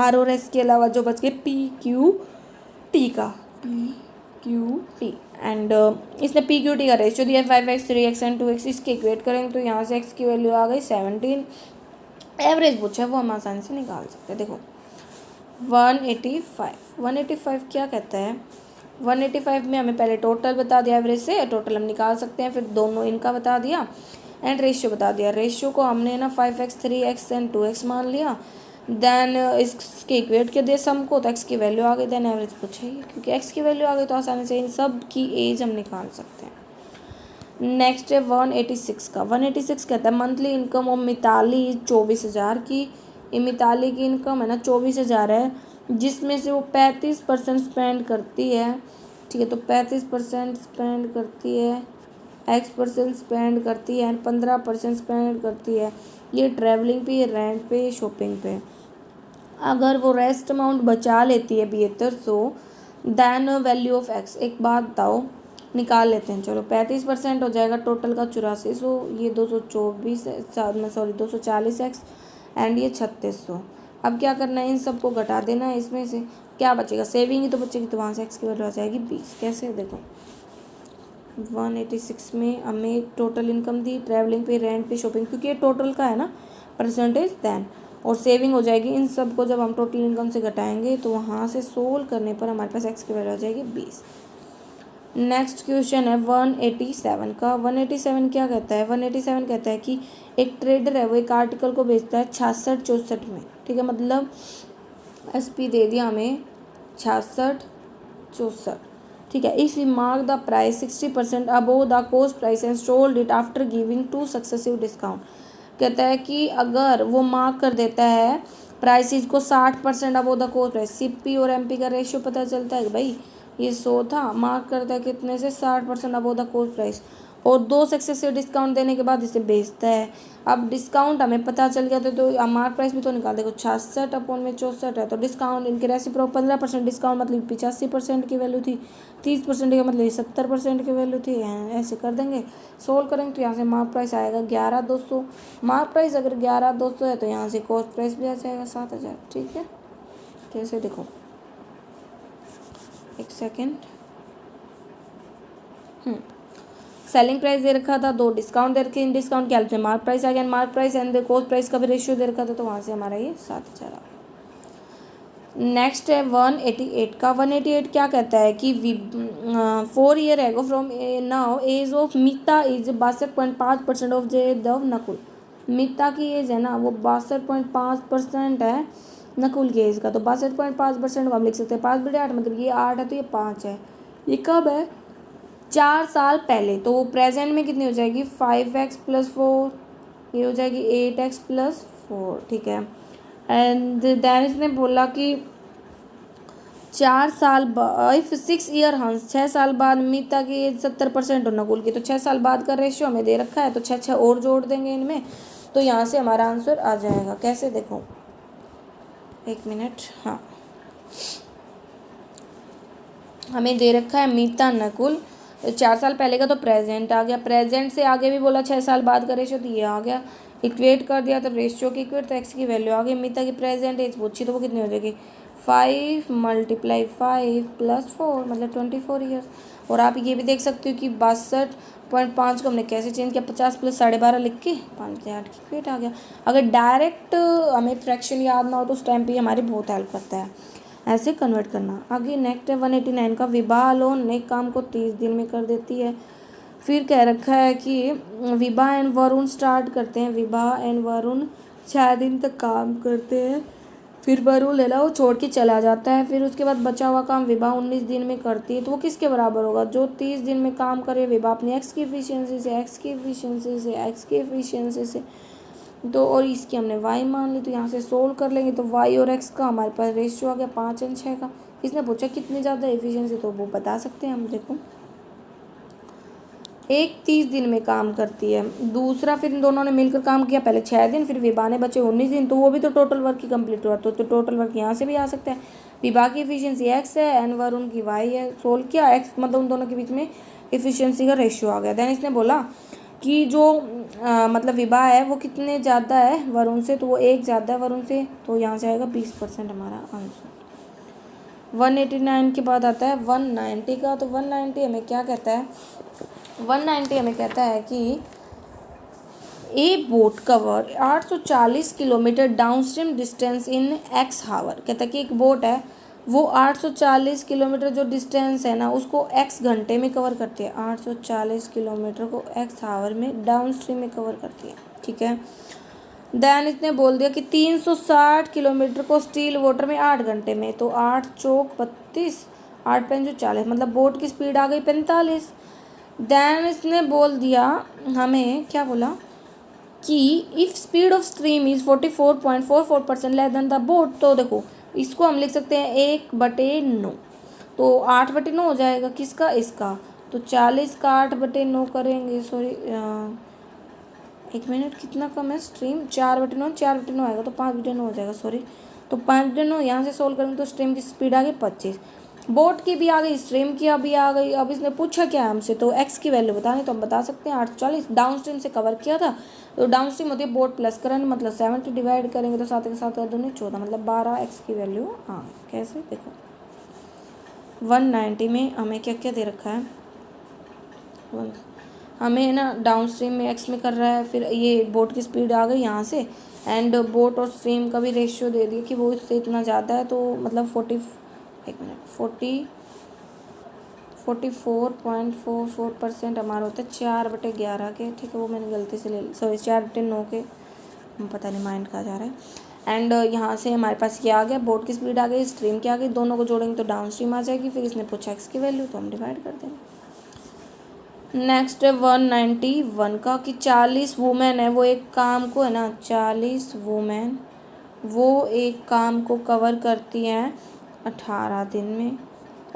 R और S के अलावा जो बच गए PQT का, PQT। एंड इसने PQT का रेशियो दिया 5x 3x एंड 2x। इसके इक्वेट करेंगे तो यहाँ से x की वैल्यू आ गई 17। एवरेज पूछा है वो हम आसानी से निकाल सकते हैं। देखो 185 क्या कहता है, 185 में हमें पहले टोटल बता दिया, एवरेज से टोटल हम निकाल सकते हैं, फिर दोनों इनका बता दिया एंड रेशियो बता दिया। रेशियो को हमने ना 5x 3x एंड 2x मान लिया। देन इसके इक्वेट कर दिया सम को, तो x की वैल्यू आ गई। देन एवरेज पूछा ही, क्योंकि x की वैल्यू आ गई तो आसानी से इन सब की एज हम निकाल सकते हैं। नेक्स्ट है 186 का। 186 कहता है मंथली इनकम ऑफ मिताली 24,000 की। ये मिताली की इनकम है ना 24,000 है, जिसमें से वो 35% स्पेंड करती है। ठीक है, तो 35% स्पेंड करती है, X% स्पेंड करती है एंड 15% स्पेंड करती है ये ट्रैवलिंग पे, रेंट पे, शॉपिंग पे। अगर वो रेस्ट अमाउंट बचा लेती है 7200, देन वैल्यू ऑफ x। एक बात बताओ, निकाल लेते हैं, चलो 35% हो जाएगा टोटल का 8400, ये 224 सॉरी 240x एंड ये 3600। अब क्या करना है, इन सबको घटा देना है, इसमें से क्या बचेगा, सेविंग ही तो बचेगी, तो वहाँ से x की वैल्यू आ जाएगी 20। कैसे, देखो 186 में हमें टोटल इनकम दी, ट्रैवलिंग पे, रेंट पे, शॉपिंग, क्योंकि ये टोटल का है ना परसेंटेज, देन और सेविंग हो जाएगी। इन सब को जब हम टोटल इनकम से घटाएंगे तो वहाँ से सोल्व करने पर हमारे पास x की वैल्यू आ जाएगी 20। नेक्स्ट क्वेश्चन है 187 का। 187 क्या कहता है, 187 कहता है कि एक ट्रेडर है वो एक आर्टिकल को बेचता है 66-64 में। ठीक है, मतलब SP दे दिया हमें 66-64। ठीक है, if you mark the price 60% above the cost price and sold it after giving 2 successive discount. कहता है कि अगर वो मार्क कर देता है प्राइसेस को 60% above the cost price, CP और MP का रेशियो पता चलता है कि भाई ये 100 था, मार्क करता है कितने से 60% अबोव द कॉस्ट प्राइस, और 2 सक्सेसिव डिस्काउंट देने के बाद इसे बेचता है। अब डिस्काउंट हमें पता चल गया तो मार्क प्राइस भी तो निकाल देखो 66 अपॉन में 64 है, तो डिस्काउंट इनके रेसिप्रोक 15% डिस्काउंट मतलब 85% की वैल्यू थी, 30% का मतलब 70% की वैल्यू थी। ऐसे कर देंगे, सोल्व करेंगे तो यहाँ से मार्क प्राइस आएगा 11,200। मार्क प्राइस अगर 11,200 है तो यहाँ से कॉस्ट प्राइस भी आ जाएगा 7,000। ठीक है, कैसे देखो, एक सेकेंड। सेलिंग प्राइस दे रखा था, 2 डिस्काउंट दे रखे, इन डिस्काउंट के हेल्प से मार्क प्राइस आ गया, mark price and cost price का भी रेशियो दे रखा था, तो वहाँ से हमारा ये 7,000 आ गया। नेक्स्ट है 188 का। 188 क्या कहता है कि 4 year ago from now age of Meeta is 62.5% of जे द नकुल। मीता की एज है ना वो 62.5% है नकुल की एज का, तो 62.5% को हम लिख सकते हैं 5 बटे 8, मतलब ये 8 है तो ये 5 है। ये कब है? 4 साल पहले। तो प्रेजेंट में कितनी हो जाएगी 5x + 4, ये हो जाएगी 8x + 4। ठीक है, एंड देन इसने बोला कि 4 साल बाद 6 ईयर हंस, 6 साल बाद मीता की एज 70% हो नकुल की, तो 6 साल बाद का रेशियो हमें दे रखा है, तो 6 और जोड़ देंगे इनमें, तो यहाँ से हमारा आंसर आ जाएगा। कैसे देखो, एक मिनट। हाँ, हमें दे रखा है मीता नकुल, 4 साल पहले का तो प्रेजेंट आ गया, प्रेजेंट से आगे भी बोला 6 साल बाद का रेशियो, तो ये आ गया। इक्वेट कर दिया तो रेशियो की इक्वेट, तो एक्स की वैल्यू आ गई। मीता की प्रेजेंट एज पूछी तो वो कितनी हो जाएगी 5 × 5 + 4 मतलब 24 ईयर्स। और आप ये भी देख सकते हो कि 62.5 को हमने कैसे चेंज किया, 50 + 12.5 लिख के 5 से 8 की इक्वेट आ गया। अगर डायरेक्ट हमें फ्रैक्शन याद ना हो तो उस टाइम पे हमारी बहुत हेल्प करता है ऐसे कन्वर्ट करना। आगे नेक्स्ट है 189 का। विवाह लोन एक काम को 30 दिन में कर देती है। फिर कह रखा है कि विभा एंड वरुण स्टार्ट करते हैं, विभा एंड वरुण 6 दिन तक काम करते हैं, फिर वरुण है ना वो छोड़ के चला जाता है, फिर उसके बाद बचा हुआ काम विभा 19 दिन में करती है, तो वो किसके बराबर होगा? जो 30 दिन में काम करे विभा अपनी एक्स की एफिशिएंसी से, तो और इसकी हमने y मान ली, तो यहाँ से सोल्व कर लेंगे तो y और x का हमारे पास रेशियो आ गया 5 और 6 का। इसने पूछा कितनी ज़्यादा एफिशिएंसी, तो वो बता सकते हैं हम। देखो, एक 30 दिन में काम करती है, दूसरा फिर इन दोनों ने मिलकर काम किया पहले 6 दिन, फिर विभा ने बचे 19 दिन, तो वो भी तो टोटल वर्क ही कंप्लीट हुआ, तो टोटल वर्क यहाँ से भी आ सकता है। विभा की एफिशिएंसी x है एंड वरुण की y है, सोल्व किया, x मतलब उन दोनों के बीच में एफिशिएंसी का रेशियो आ गया। देन इसने बोला कि जो मतलब विभा है वो कितने ज़्यादा है वरुण से, तो वो 1 ज़्यादा है वरुण से, तो यहाँ से आएगा 20% हमारा आंसर। 189 के बाद आता है 190 का। तो 190 हमें क्या कहता है, 190 हमें कहता है कि a boat cover 840 kilometre down stream distance in x hour. कहता है कि एक बोट है वो 840 किलोमीटर जो डिस्टेंस है ना उसको एक्स घंटे में कवर करती है, 840 किलोमीटर को एक्स हावर में डाउन स्ट्रीम में कवर करती है। ठीक है, देन इसने बोल दिया कि 360 किलोमीटर को स्टील वाटर में 8 घंटे में, तो 8 चौक 32, 8 5 40, मतलब बोट की स्पीड आ गई 45। देन इसने बोल दिया हमें क्या बोला कि if speed of stream is 44.44% less than the boat, तो देखो इसको हम लिख सकते हैं 1/9, तो 8/9 हो जाएगा किसका, इसका, तो 40 का 8/9 करेंगे, सॉरी एक मिनट, कितना कम है स्ट्रीम, 4/9 आएगा, तो 5/9 हो जाएगा, सॉरी, तो 5/9 यहाँ से सोल्व करेंगे तो स्ट्रीम की स्पीड आ गई 25, बोट की भी आ गई, स्ट्रीम की अभी आ गई। अब इसने पूछा क्या है हमसे, तो एक्स की वैल्यू बतानी, तो हम बता सकते हैं 840, डाउन स्ट्रीम से कवर किया था, तो डाउन स्ट्रीम होती है बोट प्लस करंट, मतलब 70 डिवाइड करेंगे तो 7 के साथ 14, मतलब 12 एक्स की वैल्यू। हाँ, कैसे देखो 190 में हमें क्या क्या दे रखा है, हमें ना डाउन स्ट्रीम में एक्स में कर रहा है, फिर ये बोट की स्पीड आ गई यहाँ से, एंड बोट और स्ट्रीम का भी रेशियो दे दिया कि वो इससे इतना ज़्यादा है, तो मतलब 44.44% हमारा होता है 4/11 के। ठीक है, वो मैंने गलती से ले, सॉरी 4/9 के, पता नहीं माइंड कहाँ जा रहा है। एंड यहाँ से हमारे पास ये आ गया, बोट की स्पीड आ गई, स्ट्रीम की आ गई, दोनों को जोड़ेंगे तो डाउन स्ट्रीम आ जाएगी। फिर इसने पूछा एक्स की वैल्यू, तो हम डिवाइड कर देंगे। नेक्स्ट है 191 का कि 40 वुमेन है वो एक काम को, है ना, 40 वुमेन वो एक काम को कवर करती हैं 18 दिन में,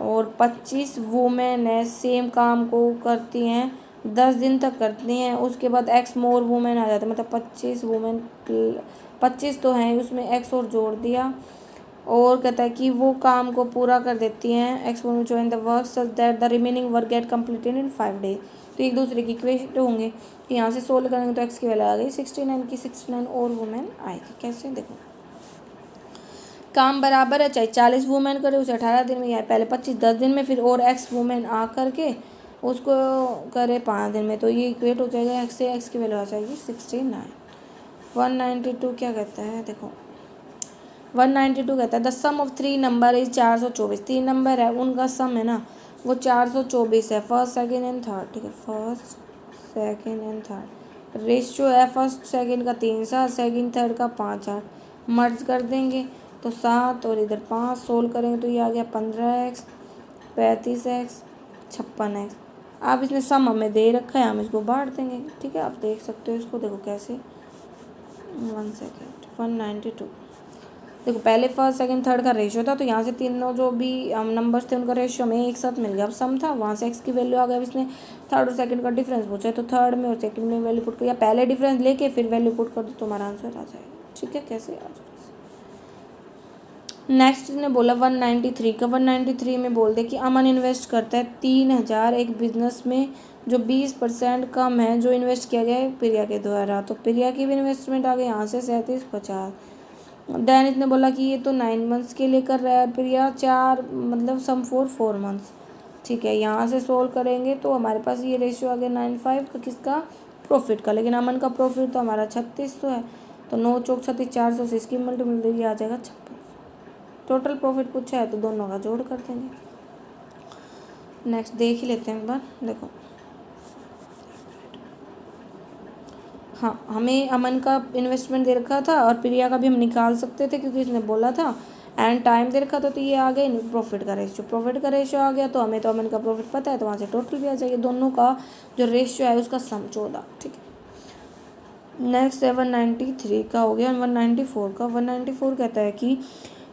और 25 वुमेन है सेम काम को करती हैं 10 दिन तक करती हैं, उसके बाद एक्स मोर वुमेन आ जाता है, मतलब 25 वुमेन, 25 तो हैं उसमें एक्स और जोड़ दिया, और कहता है कि वो काम को पूरा कर देती हैं x women join the work such that the remaining work get completed in 5 days. तो एक दूसरे की इक्वेशन होंगे, तो यहाँ से सोल्व करेंगे तो एक्स की वैल्यू आ गई 69 की 69 और वुमेन आएगी। कैसे, देखो काम बराबर है, चाहे 40 वुमेन करे उसे 18 दिन में, या पहले 25 10 दिन में, फिर और एक्स वुमेन आ करके उसको करे 5 दिन में, तो ये इक्वेट हो जाएगा एक्स से, एक्स की वैल्यू आ जाएगी 69। 192 क्या कहता है, देखो 192 कहता है the sum of 3 number is 424। 3 number है उनका सम है ना वो 424 है, फर्स्ट सेकेंड एंड थर्ड, ठीक है, first second and third. Ratio है फर्स्ट सेकेंड का 3-7, सेकेंड थर्ड का 5-8, मर्ज कर देंगे तो 7 और इधर 5, सोल्व करेंगे तो ये आ गया 15x 35x 56x। आप इसमें सम हमें दे रखा है, हम इसको बांट देंगे, ठीक है, आप देख सकते हो इसको, देखो कैसे। 1 सेकेंड 192 देखो पहले फर्स्ट सेकंड थर्ड का रेशियो था, तो यहाँ से तीनों जो भी नंबर्स थे उनका रेशियो हमें एक साथ मिल गया। अब सम था, वहाँ से एक्स की वैल्यू आ गया। अब इसने थर्ड और सेकंड का डिफरेंस पूछा है, तो थर्ड में और सेकंड में वैल्यू पुट कर, या पहले डिफरेंस लेके फिर वैल्यू पुट कर दो, तुम्हारा आंसर आ जाएगा, ठीक है। कैसे आ जाएगा। नेक्स्ट ने बोला 193 का, 193 में बोल दे कि अमन इन्वेस्ट करता है 3000 एक बिजनेस में जो 20% कम है जो इन्वेस्ट किया गया है प्रिया के द्वारा। तो प्रिया की भी इन्वेस्टमेंट आ गई यहाँ से 3750। दैनिक ने बोला कि ये तो 9 मंथ्स के लिए कर रहा है, प्रिया 4 मतलब सम 4 मंथ्स, ठीक है। यहाँ से सोल्व करेंगे तो हमारे पास ये रेशियो आ गया 95 का, किसका, प्रॉफिट का। लेकिन अमन का प्रॉफिट तो हमारा 3600 है, तो 9 चौक 36 400 से इसकी मल्टीपल आ जाएगा 56। टोटल प्रॉफिट पूछा है तो दोनों का जोड़ कर देंगे। नेक्स्ट देख ही लेते हैं एक बार, देखो हाँ, हमें अमन का इन्वेस्टमेंट दे रखा था और प्रिया का भी हम निकाल सकते थे क्योंकि इसने बोला था, एंड टाइम दे रखा था, तो ये आ गए प्रॉफिट का रेशियो। प्रॉफिट का रेशियो आ गया तो हमें तो अमन का प्रॉफिट पता है, तो वहाँ से टोटल भी आ जाएगी। दोनों का जो रेशियो है उसका सम 14, ठीक है। नेक्स्ट 193 का हो गया। 194 का, 194 कहता है कि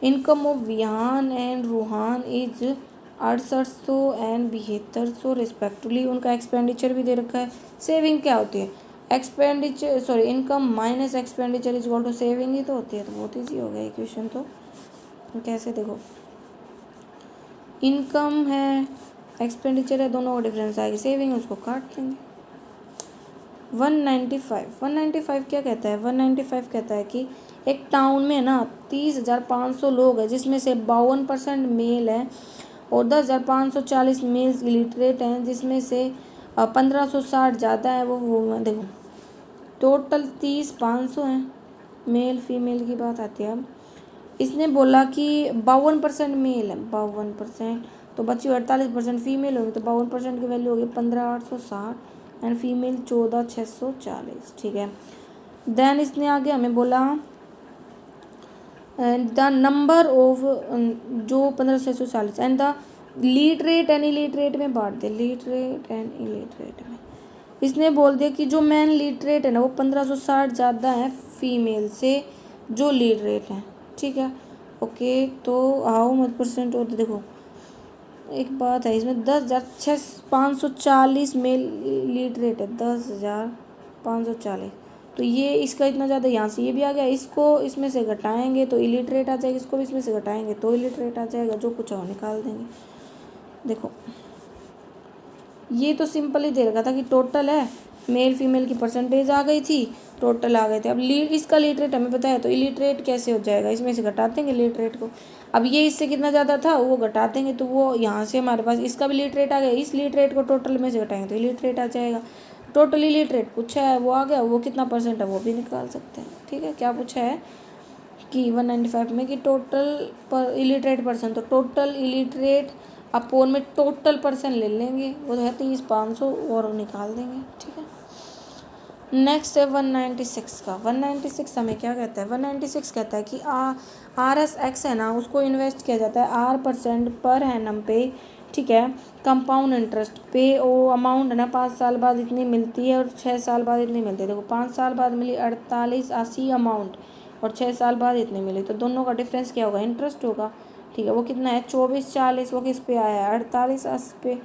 income of Vihan and Ruhan is 6800 and 7200 respectively. उनका एक्सपेंडिचर भी दे रखा है। सेविंग क्या होती है, expenditure sorry income minus expenditure is equal to saving ही तो होती है। तो बहुत ईजी हो गया इक्वेशन। तो कैसे, देखो इनकम है एक्सपेंडिचर है, दोनों का डिफरेंस आएगी, सेविंग उसको काट देंगे। 195 क्या कहता है, 195 कहता है कि एक टाउन में ना 30,500 लोग हैं जिसमें से 52% मेल है और 10,540 मेल्स इलिटरेट हैं, जिसमें से 1560 ज़्यादा है वो देखो टोटल 30,500 हैं, मेल फीमेल की बात आती है। अब इसने बोला कि 52% मेल है, 52%, तो बच्ची 48% फीमेल होगी, तो 52% की वैल्यू होगी 15,860 एंड फीमेल 14,640, ठीक है। देन इसने आगे हमें बोला द नंबर ऑफ जो 15,640 and the lead rate and illiterate में बांट दे, लीड रेट एंड इलिटरेट में। इसने बोल दिया कि जो मैन लीड रेट है ना वो 1560 ज़्यादा है फीमेल से जो लीड रेट है, ठीक है। ओके, तो हाउ मच परसेंट होता है, देखो एक बात है इसमें 10,540 मेल लीड रेट है, 10,540, तो ये इसका इतना ज़्यादा, यहाँ से ये भी आ गया, इसको इसमें से घटाएंगे तो इलिटरेट आ जाएगा, इसको भी इसमें से घटाएंगे तो इलिटरेट आ जाएगा, जो कुछ हो निकाल देंगे। देखो ये तो सिंपल ही दे रखा था कि टोटल है, मेल फीमेल की परसेंटेज आ गई थी, टोटल आ गए थे। अब इसका लीटरेट हमें पता है, तो इलिटरेट कैसे हो जाएगा, इसमें से घटा देंगे लीटरेट को। अब ये इससे कितना ज़्यादा था वो घटा देंगे, तो वो यहाँ से हमारे पास इसका भी लीटरेट आ गया, इस लीटरेट को टोटल में से घटाएंगे तो इलिटरेट आ जाएगा। टोटल इलिटरेट पूछा है वो आ गया, वो कितना परसेंट है वो भी निकाल सकते हैं, ठीक है। क्या पूछा है कि 195 में कि टोटल पर इलिटरेट पर्सन, तो टोटल इलिटरेट अपोन में टोटल पर्सन ले लेंगे, वो तो है 30,500 और निकाल देंगे, ठीक है। नेक्स्ट है 196 का। 196 हमें क्या कहता है, 196 कहता है कि RSX है ना उसको इन्वेस्ट किया जाता है R% पर एनम पे, ठीक है, कंपाउंड इंटरेस्ट पे। वो अमाउंट है ना 5 साल बाद इतनी मिलती है और 6 साल बाद इतनी मिलती है। देखो 5 साल बाद मिली 4880 अमाउंट और 6 साल बाद इतनी मिली, तो दोनों का डिफरेंस क्या होगा, इंटरेस्ट होगा, ठीक है। वो कितना है 2440, वो किस पे आया है 4880 पे,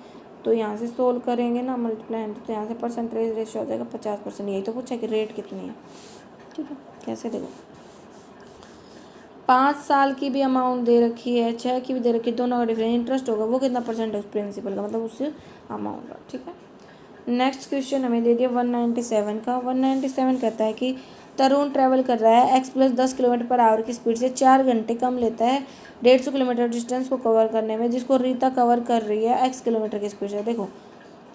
तो यहाँ से सोल्व करेंगे ना मल्टीप्लाई, तो यहाँ से परसेंटेज रेशियो आ जाएगा 50%। यही तो पूछा कि रेट कितनी है। ठीक है, कैसे देखो 5 साल की भी अमाउंट दे रखी है, 6 की भी दे रखी है, दोनों का डिफरेंस इंटरेस्ट होगा वो कितना परसेंट है उस प्रिंसिपल का, मतलब उस अमाउंट का। ठीक है, नेक्स्ट क्वेश्चन हमें दे दिया 197 का। 197 कहता है कि तरुण ट्रैवल कर रहा है x+10 किलोमीटर/आवर की स्पीड से 4 घंटे कम लेता है 150 किलोमीटर डिस्टेंस को कवर करने में, जिसको रीता कवर कर रही है x किलोमीटर की स्पीड से। देखो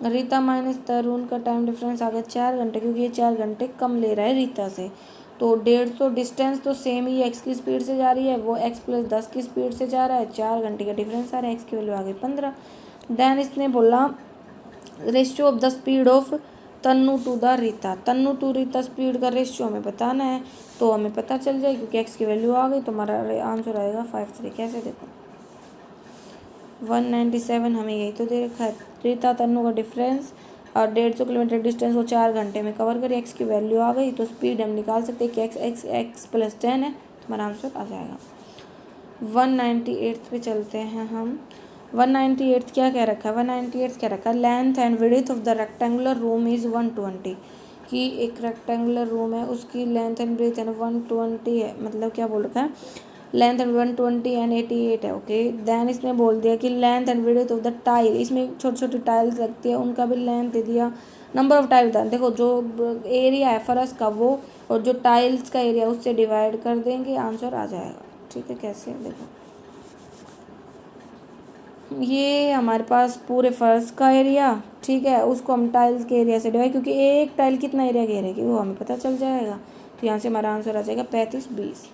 रीता माइनस तरुण का टाइम डिफरेंस आ गया 4 घंटे, क्योंकि ये 4 घंटे कम ले रहा है रीता से। तो 150 डिस्टेंस तो सेम ही x की स्पीड से जा रही है, वो x+10 की स्पीड से जा रहा है, 4 घंटे का डिफरेंस आ रहा है, x की वैल्यू आ गई 15। देन इसने बोला ratio of the speed of Tannu to the Rita. Tannu to Rita speed का रेशियो हमें बताना है, तो हमें पता चल जाए क्योंकि x की वैल्यू आ गई, तो हमारा आंसर आएगा 53। कैसे देखो 197 हमें यही तो दे रखा है, रीता तन्नू का डिफरेंस और 150 किलोमीटर डिस्टेंस को 4 घंटे में कवर करें, x की वैल्यू आ गई, तो स्पीड हम निकाल सकते हैं कि x+10 है, हमारा आंसर आ जाएगा। 198 पे चलते हैं हम। 198 क्या कह रखा है, 198 क्या रखा है, length and width of the rectangular room is 120। कि एक रेक्टेंगुलर रूम है उसकी लेंथ एंड विड्थ है 120 है, मतलब क्या बोल रखा है, लेंथ एंड 120 एंड 88 है। ओके, देन इसने बोल दिया कि length and width of the tile, इसमें छोटी छोटी टाइल्स लगती है उनका भी लेंथ दे दिया, नंबर ऑफ टाइल था। देखो जो एरिया है फर्श का वो और जो टाइल्स का एरिया उससे डिवाइड कर देंगे, आंसर आ जाएगा। ठीक है, कैसे देखो ये हमारे पास पूरे फर्श का एरिया, ठीक है, उसको हम टाइल्स के एरिया से डिवाइड, क्योंकि एक टाइल कितना एरिया घेरेगी वो हमें पता चल जाएगा, तो यहाँ से हमारा आंसर आ जाएगा 35/20।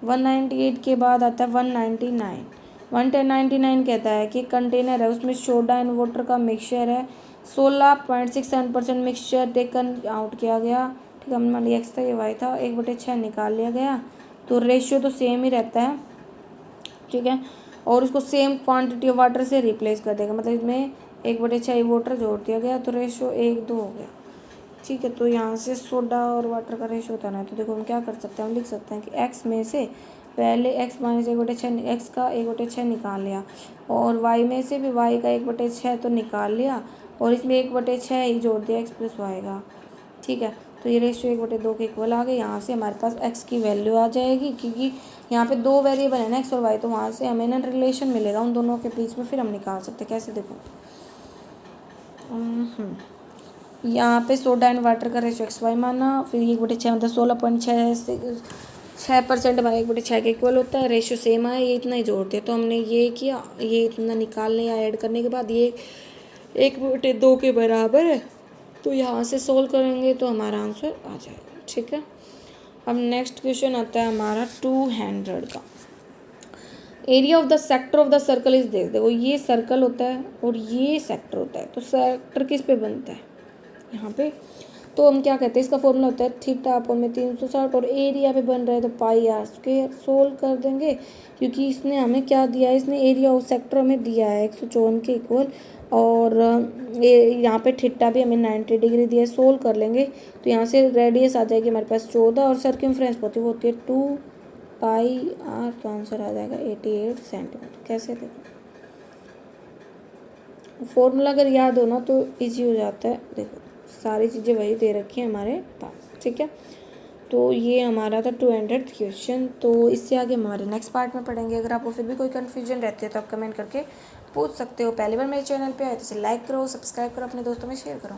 198 के बाद आता है 199। 199 कहता है कि कंटेनर है उसमें सोडा एंड वाटर का मिक्सचर है, 16.67% मिक्सचर टेकन आउट किया गया। ठीक है, मान लिया x था, ये y था, 1/6 निकाल लिया गया, तो रेशियो तो सेम ही रहता है। ठीक है, और उसको सेम क्वांटिटी ऑफ वाटर से रिप्लेस कर देगा, मतलब इसमें 1/6 वाटर जोड़ दिया गया, तो रेशियो 1:2 हो गया। ठीक है, तो यहाँ से सोडा और वाटर का रेशियो होता है, तो देखो हम क्या कर सकते हैं, हम लिख सकते हैं कि x में से पहले x माइनस 1/6 x का 1/6 निकाल लिया, और y में से भी y का 1/6 तो निकाल लिया, और इसमें 1/6 ही जोड़ दिया x+y का। ठीक है, तो ये रेशियो 1/2 के इक्वल आ गए। यहाँ से हमारे पास x की वैल्यू आ जाएगी, क्योंकि यहाँ पे 2 वेरिएबल है ना x और y, तो वहाँ से हमें ना रिलेशन मिलेगा उन दोनों के बीच में, फिर हम निकाल सकते हैं। कैसे देखो यहाँ पे सोडा एंड वाटर का रेशियो XY माना, फिर 1/6 मतलब 16.6% हमारा 1/6 के इक्वल होता है, रेशियो सेम आया, ये इतना ही जोड़ते हैं, तो हमने ये किया, ये इतना निकालने या ऐड करने के बाद ये 1/2 के बराबर है, तो यहाँ से सोल्व करेंगे तो हमारा आंसर आ जाएगा। ठीक है, अब नेक्स्ट क्वेश्चन आता है हमारा 200 का। Area of the sector of the circle is देख, देखो ये सर्कल होता है और ये सेक्टर होता है, तो सेक्टर किस पे बनता है यहाँ पे, तो हम क्या कहते हैं, इसका फॉर्मूला होता है थीटा अपॉन में 360, और एरिया पे बन रहा है तो πr²। सोल्व कर देंगे क्योंकि इसने हमें क्या दिया है, इसने एरिया ऑफ सेक्टर हमें दिया है 154 के इक्वल, और यहाँ पे थीटा भी हमें 90 डिग्री दिया है। सोल्व कर लेंगे तो यहाँ से रेडियस आ जाएगी हमारे पास 14, और सर्कमफ्रेंस होती है 2πr, तो आंसर आ जाएगा 88 सेंटीमीटर। कैसे देखो फॉर्मूला अगर याद हो ना तो ईजी हो जाता है। देखो सारी चीज़ें वही दे रखी हैं हमारे पास। ठीक है, तो ये हमारा था 200 क्वेश्चन। तो इससे आगे हमारे नेक्स्ट पार्ट में पढ़ेंगे। अगर आपको फिर भी कोई कन्फ्यूजन रहती है तो आप कमेंट करके पूछ सकते हो। पहली बार मेरे चैनल पे आए तो इसे लाइक करो, सब्सक्राइब करो, अपने दोस्तों में शेयर करो।